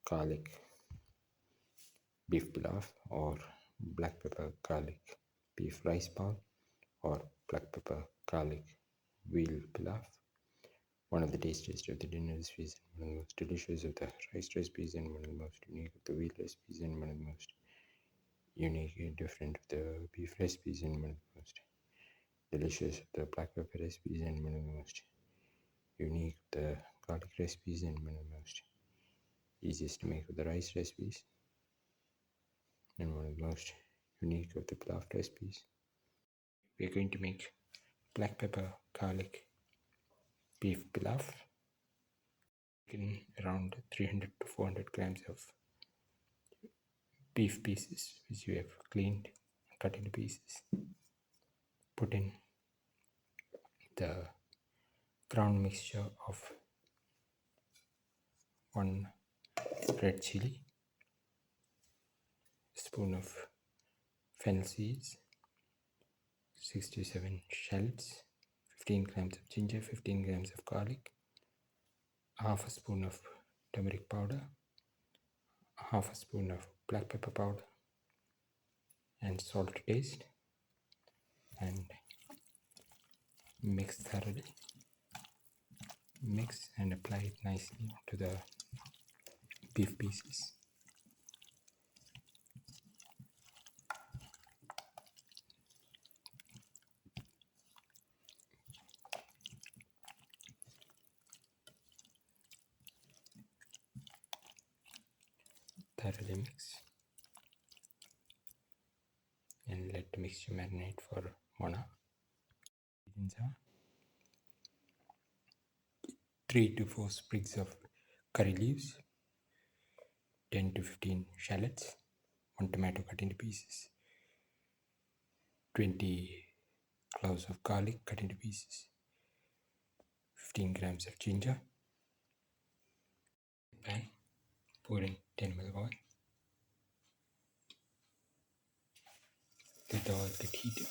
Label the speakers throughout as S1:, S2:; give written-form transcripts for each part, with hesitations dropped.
S1: garlic beef pilaf, or black pepper garlic beef rice bowl, or black pepper garlic veal pilaf. One of the tastiest of the dinner recipes, and one of the most delicious of the rice recipes, and one of the most unique of the veal recipes, and one of the most unique and different of the beef recipes, and one of the most delicious of the black pepper recipes, and one of the most unique of the garlic recipes, and one of the most easiest to make of the rice recipes, and one of the most unique of the pilaf recipes. We are going to make black pepper garlic beef pilaf. In around 300 to 400 grams of beef pieces which you have cleaned and cut into pieces. Put in the ground mixture of 1 red chili, a spoon of fennel seeds, 6 to 7 shallots, 15 grams of ginger, 15 grams of garlic, half a spoon of turmeric powder, half a spoon of black pepper powder, and salt to taste, and mix thoroughly. Mix and apply it nicely to the beef pieces. Thoroughly mix and let the mixture marinate for 1 hour. Ingredients are 3 to 4 sprigs of curry leaves, 10 to 15 shallots, 1 tomato cut into pieces, 20 cloves of garlic cut into pieces, 15 grams of ginger. Pan, pour in 10 ml of oil. Let the oil get heated.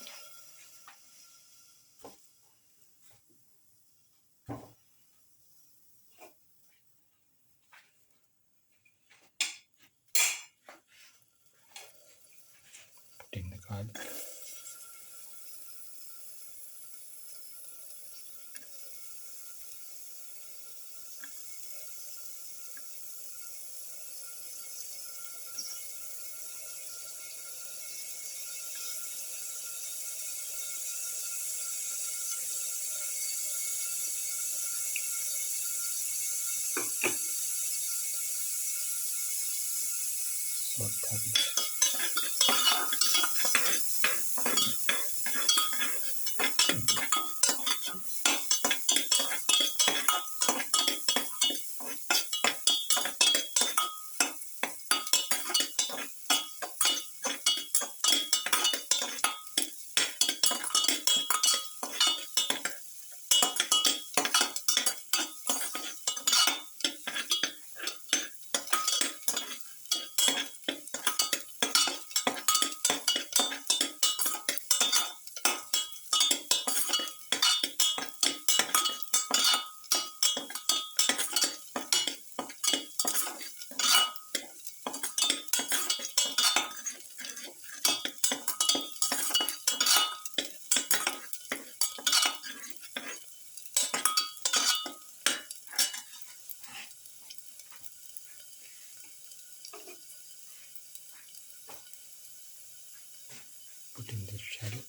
S1: Put in the garlic. Saute. Put in the shallot.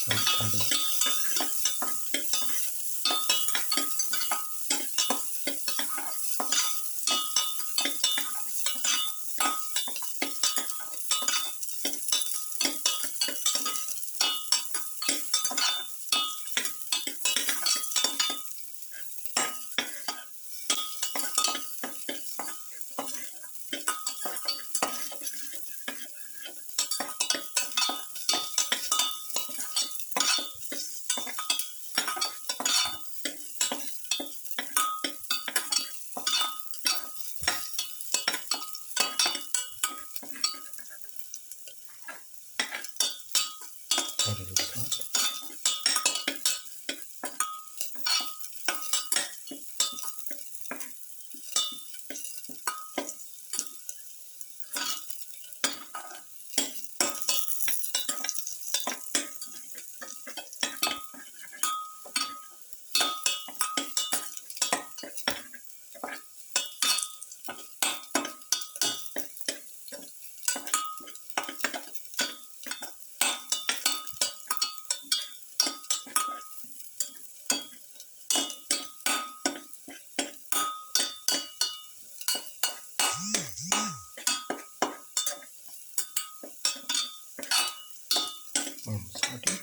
S1: Saute. Saute.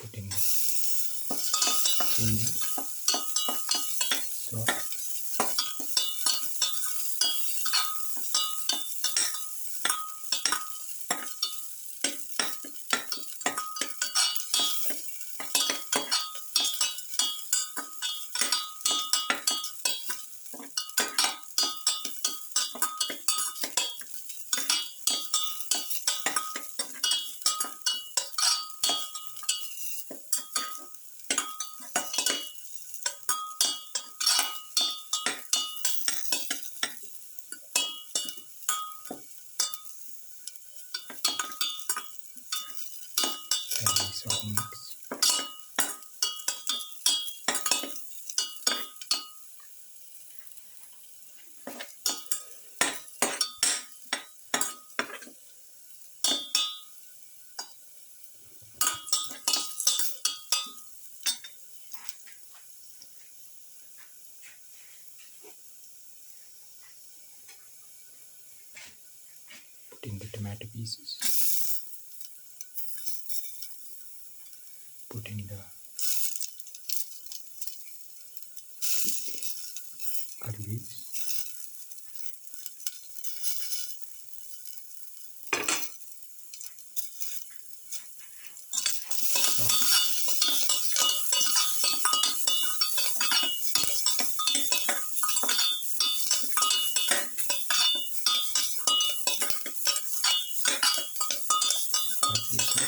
S1: Put in ginger, salt, and salt mix. Put in the tomato pieces. Put in the curry leaves. Salt. Paprika.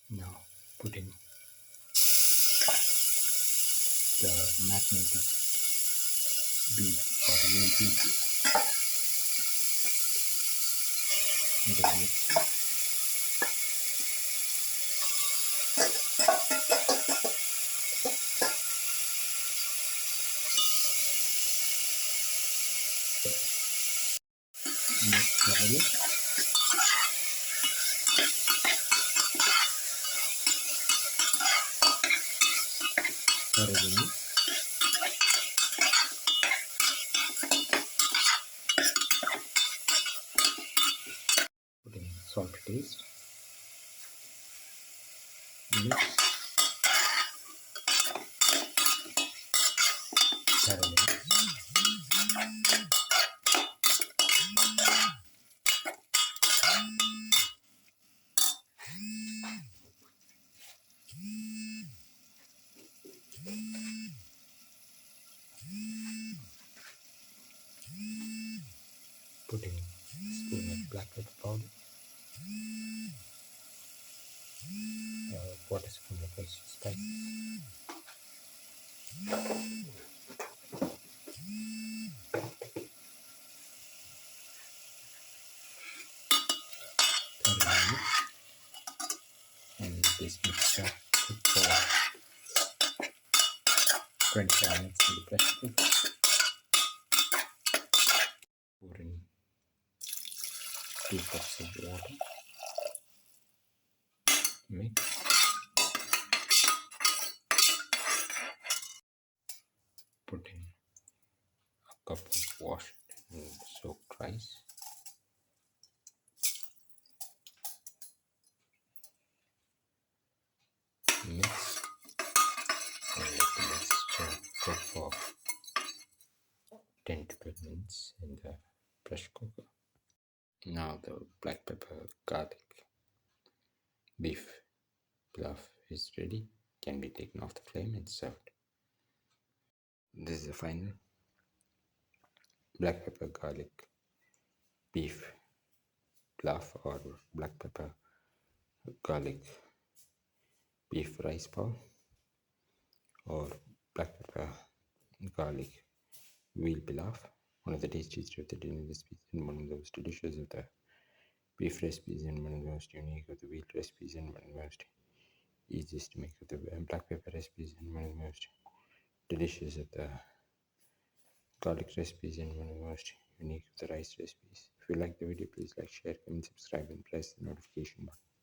S1: Now put in the marinated beef or veal pieces into the mixture. Mix thoroughly. Thoroughly. Put in salt to taste. Mix thoroughly. Put in a spoon of black pepper powder, a quarter spoon of extra spice, thoroughly mix, and this mixture cook for 25 minutes in the pressure cooker. Pour in 2 cups of water. Mix. Put in a cup of washed and soaked rice. Mix and let the mixture cook for 10 to 12 minutes in the pressure cooker. Now the black pepper garlic beef pilaf is ready. Can be taken off the flame and served. This is the final black pepper garlic beef pilaf or black pepper garlic beef rice bowl, or black pepper garlic veal pilaf, one of the tastiest of the Indian recipes and one of the most delicious of the beef recipes and one of the most unique of the veal recipes and one of the most easiest to make of the black pepper recipes and one of the most delicious of the garlic recipes and one of the most unique of the rice recipes. If you like the video, please like, share, comment, subscribe, and press the notification button.